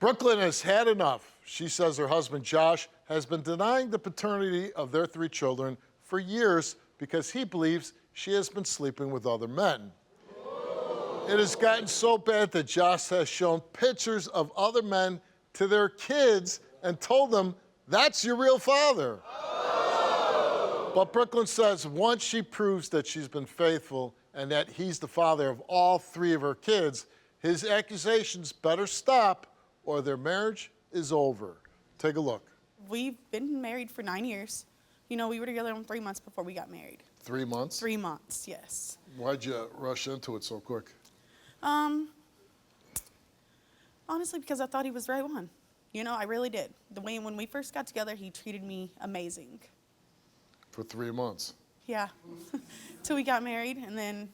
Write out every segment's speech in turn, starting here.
Brooklynn has had enough. She says her husband, Josh, has been denying the paternity of their 3 children for years because he believes she has been sleeping with other men. It has gotten so bad that Josh has shown pictures of other men to their kids and told them, that's your real father. But Brooklynn says once she proves that she's been faithful and that he's the father of all 3 of her kids, his accusations better stop or their marriage is over. Take a look. We've been married for 9 years. You know, we were together 3 months before we got married. 3 months? 3 months, yes. Why'd you rush into it so quick? Honestly, because I thought he was the right one. You know, I really did. When we first got together, he treated me amazing. For 3 months? Yeah. Till we got married, and then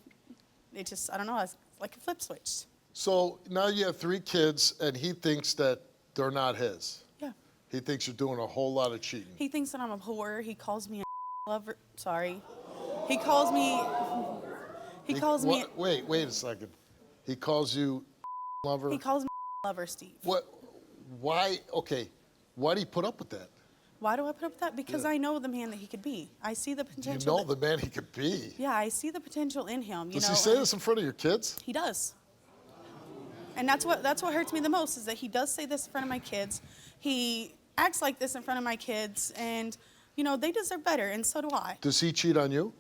it just, I don't know, it's like a flip switch. So now you have 3 kids, and he thinks that they're not his. Yeah. He thinks you're doing a whole lot of cheating. He thinks that I'm a whore. He calls me a lover. Sorry. He calls me. Wait a second. He calls you lover? He calls me a lover, Steve. What? Why? Okay. Why do you put up with that? Why do I put up with that? Because I know the man that he could be. I see the potential. You know the man he could be? Yeah, I see the potential in him. Does he say this in front of your kids? He does. And that's what hurts me the most, is that he does say this in front of my kids. He acts like this in front of my kids, and, you know, they deserve better, and so do I. Does he cheat on you?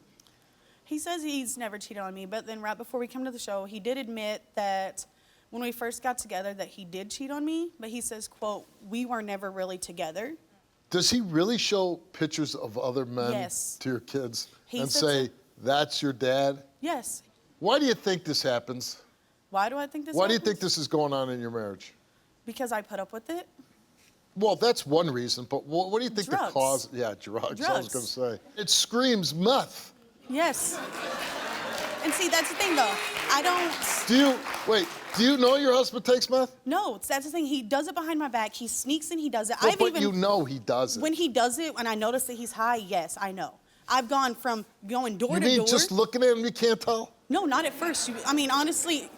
He says he's never cheated on me, but then right before we come to the show, he did admit that when we first got together that he did cheat on me, but he says, quote, we were never really together. Does he really show pictures of other men to your kids and say, that's your dad? Yes. Why do you think this happens? Why do I think this Why happens? do you think this is going on in your marriage? Because I put up with it. Well, that's one reason, but what do you think the cause? Yeah, drugs. I was going to say. It screams meth. Yes. And see, that's the thing, though. I don't... Do you know your husband takes meth? No, that's the thing. He does it behind my back. He sneaks and he does it. But you know he does it. When he does it, when I notice that he's high, yes, I know. I've gone from going door to door. You mean just looking at him, you can't tell? No, not at first. I mean, honestly,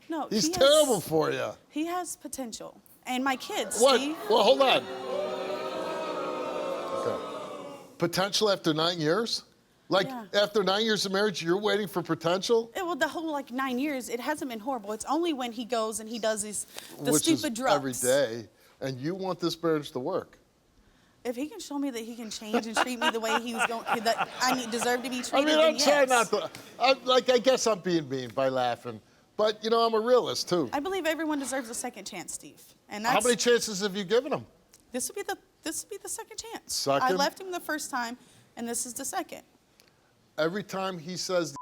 no. He's terrible for you. He has potential. And my kids, What? Steve. Well, hold on. Okay. Potential after 9 years? Like, after 9 years of marriage, you're waiting for potential? Well, the whole, 9 years, it hasn't been horrible. It's only when he goes and he does the Which stupid is drugs. every day. And you want this marriage to work. If he can show me that he can change and treat me the way he was going, that I deserve to be treated, I mean, I'm then trying yes. not to, I guess I'm being mean by laughing. But, you know, I'm a realist, too. I believe everyone deserves a second chance, Steve. And that's, How many chances have you given him? This would be the second chance. Second? I left him the first time, and this is the second. Every time he says,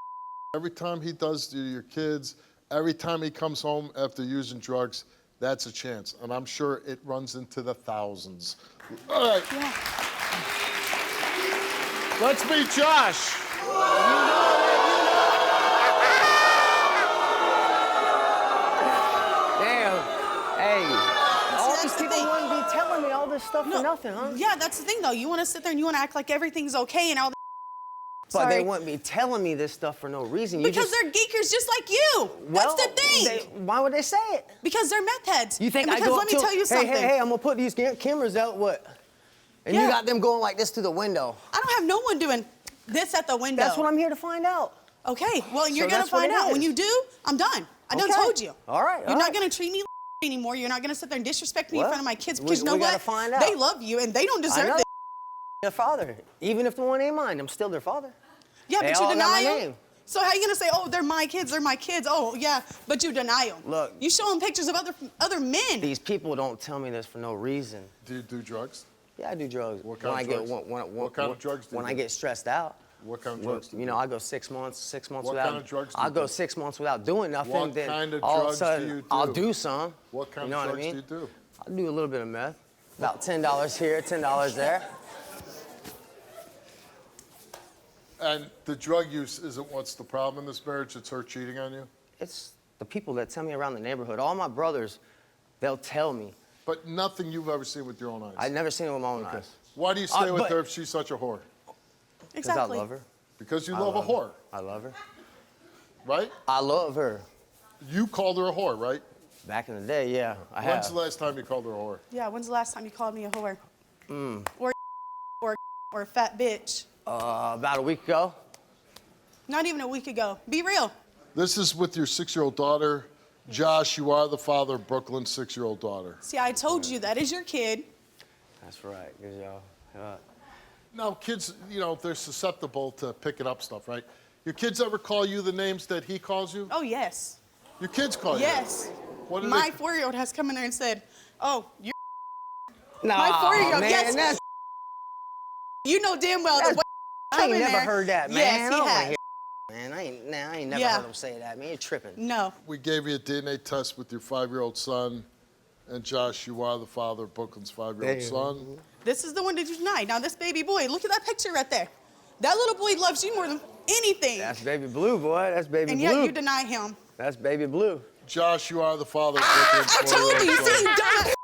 every time he does to your kids, every time he comes home after using drugs, that's a chance. And I'm sure it runs into the thousands. All right. Yeah. Let's meet Josh. Damn. Hey. All these people wouldn't be telling me all this stuff for nothing, huh? Yeah, that's the thing, though. You want to sit there and you want to act like everything's okay and all that. But they wouldn't be telling me this stuff for no reason. Because they're geekers just like you. Well, that's the thing. Why would they say it? Because they're meth heads. You think and because let me tell you something. Hey, I'm gonna put these cameras out. What? And you got them going like this through the window. I don't have no one doing this at the window. That's what I'm here to find out. Okay. Well, you're gonna find out. When you do, I'm done. I done told you. All right. You're not gonna treat me anymore. You're not gonna sit there and disrespect me in front of my kids because you know we what? gotta find out. They love you and they don't deserve this. Their father. Even if the one ain't mine, I'm still their father. Yeah, but all you deny got my them. name. So how are you gonna say, oh, they're my kids, they're my kids? Oh, yeah, but you deny them. Look. You show them pictures of other men. These people don't tell me this for no reason. Do you do drugs? Yeah, I do drugs. What kind of drugs? What kind of drugs do you do? When I get stressed out. What kind of drugs do you do? You know, I go 6 months without. What kind of drugs do you I'll go do? 6 months without doing nothing. What then kind of all of a drugs sudden, do you do? I'll do some. What kind you know of what I drugs mean? do you do? I'll do a little bit of meth. About $10 here, $10 there. And the drug use isn't what's the problem in this marriage, it's her cheating on you? It's the people that tell me around the neighborhood. All my brothers, they'll tell me. But nothing you've ever seen with your own eyes? I've never seen it with my own eyes. Why do you stay with her if she's such a whore? Because I love her. Because you love a whore. I love her. Right? I love her. You called her a whore, right? Back in the day, yeah, I When's have. the last time you called her a whore? Yeah, when's the last time you called me a whore? Or fat bitch? About a week ago. Not even a week ago. Be real. This is with your 6-year-old daughter. Josh, you are the father of Brooklyn's 6-year-old daughter. See, I told you that is your kid. That's right, good job. Yeah. Now, kids, you know, they're susceptible to picking up stuff, right? Your kids ever call you the names that he calls you? Oh, yes. Your kids call you? Yes. What do My they... 4-year-old has come in there and said, oh, you're Nah, my 4-year-old, man, yes. that's, you know damn well that's that I ain't never heard that, man. Yes, I he don't wanna has. hear man. I ain't never Yeah. heard him say that, man. You're tripping. No. We gave you a DNA test with your 5-year-old son. And Josh, you are the father of Brooklyn's 5-year-old Damn. son. This is the one that you denied. Now, this baby boy, look at that picture right there. That little boy loves you more than anything. That's baby blue, boy. That's baby and blue. yet you deny him. That's baby blue. Josh, you are the father of I Brooklyn's told 4-year-old you, son. see, you dumb.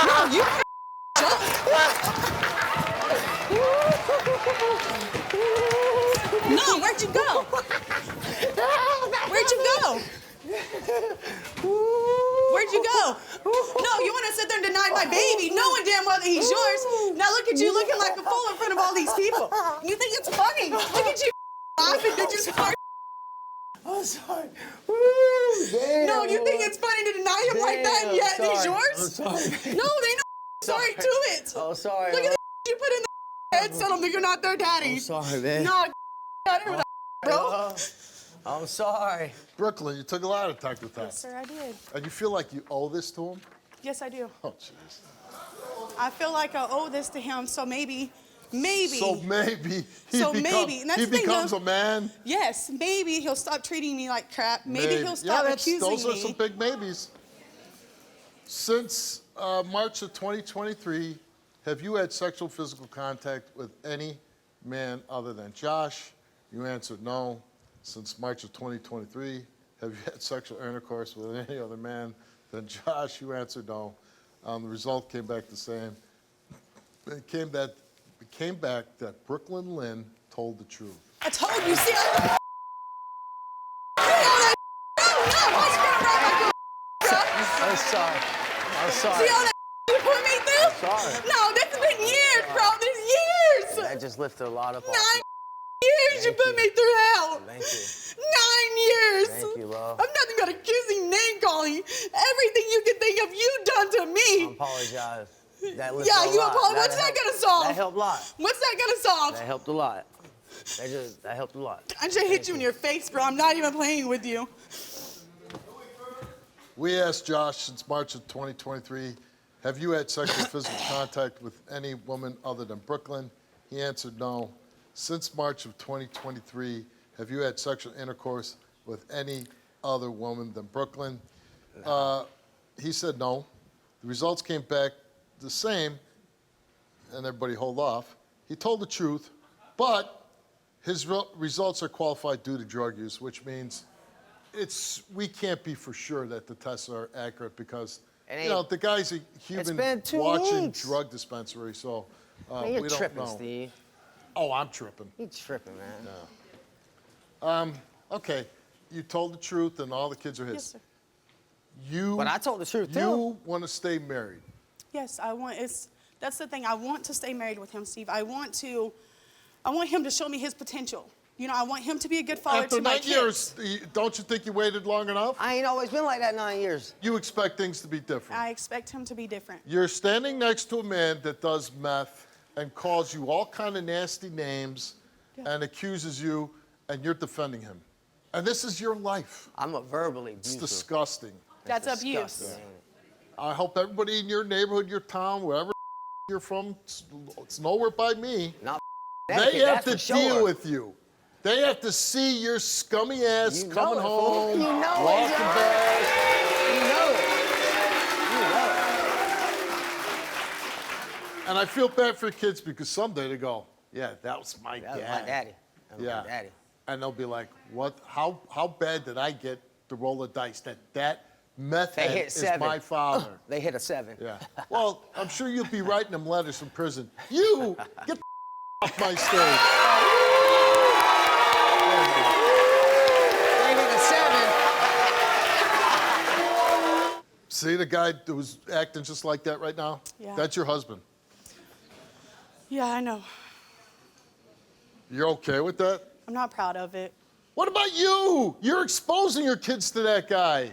No, you No, where'd you go? Where'd you go? Where'd you go? No, you want to sit there and deny my baby, knowing damn well that he's yours. Now look at you looking like a fool in front of all these people. You think it's funny? Look at you laughing. Did you start? I'm sorry. Woo, damn, No, you think boy. it's funny to deny him like that, and Damn, yet he's sorry. yours? I'm sorry. No, they know sorry to it. Oh, sorry. Look at the you put in the head, tell them that you're not their daddy. I'm sorry, man. No, out of that, bro. I'm sorry. Brooklyn, you took a lie detector Yes, test. sir, I did. And you feel like you owe this to him? Yes, I do. Oh, jeez. I feel like I owe this to him, so maybe. So maybe he, So maybe, and that's he the thing, becomes though. a man. Yes, maybe he'll stop treating me like crap. Maybe he'll stop accusing those are me. some big maybes. Since March of 2023, have you had sexual physical contact with any man other than Josh? You answered no. Since March of 2023, have you had sexual intercourse with any other man than Josh? You answered no. The result came back the same. It came back that Brooklyn Lynn told the truth. I told you, see, I... I'm sorry. I'm sorry. See all that you put me through? Sorry. No, this has been years, bro. This years. That just lifted a lot up. 9 years you Thank put you. me through hell. Thank you. 9 years. Thank you, love. I'm nothing but accusing, name calling. Everything you can think of, you done to I me. apologize. That lifted Yeah, a you lot. apologize. What's that gonna solve? That helped a lot. What's that gonna solve? That helped a lot. That helped a lot. I should hit you in your face, bro. I'm not even playing with you. We asked Josh since March of 2023, have you had sexual physical contact with any woman other than Brooklyn? He answered no. Since March of 2023, have you had sexual intercourse with any other woman than Brooklyn? He said no. The results came back the same, and everybody hold off. He told the truth, but his results are qualified due to drug use, which means we can't be for sure that the tests are accurate because the guy's a human been 2 watching weeks. drug dispensary, so Man, you're we don't tripping, know. Steve. Oh, I'm tripping. You're tripping, man. Okay, you told the truth, and all the kids are his. Yes, sir. But I told the truth, too. You want to stay married. Yes, I want. That's the thing. I want to stay married with him, Steve. I want him to show me his potential. You know, I want him to be a good father After to my 9 kids. years, don't you think you waited long enough? I ain't always been like that 9 years. You expect things to be different. I expect him to be different. You're standing next to a man that does meth and calls you all kind of nasty names and accuses you, and you're defending him. And this is your life. I'm a verbally It's abusive. disgusting. That's abuse. Disgusting, ain't it? I hope everybody in your neighborhood, your town, wherever you're from, it's nowhere by me. Not They have to that's for deal sure. with you. They have to see your scummy ass You know coming it, fool. home, You know it, walking John. back. You know it. You know it. And I feel bad for kids because someday they go, yeah, that was my That was dad. my daddy. That was Yeah. my daddy. And they'll be like, what? How bad did I get to roll the dice that meth They head hit is 7. my father? They hit a 7. Yeah. Well, I'm sure you'll be writing them letters from prison. You get the off my stage. They hit a 7. See the guy that was acting just like that right now? Yeah. That's your husband. Yeah, I know. You're okay with that? I'm not proud of it. What about you? You're exposing your kids to that guy.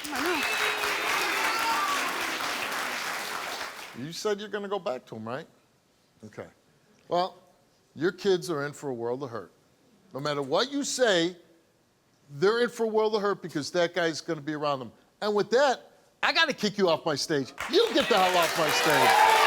I know. You said you're going to go back to him, right? Okay. Well, your kids are in for a world of hurt. No matter what you say, they're in for a world of hurt because that guy's going to be around them. And with that, I got to kick you off my stage. You get the hell off my stage.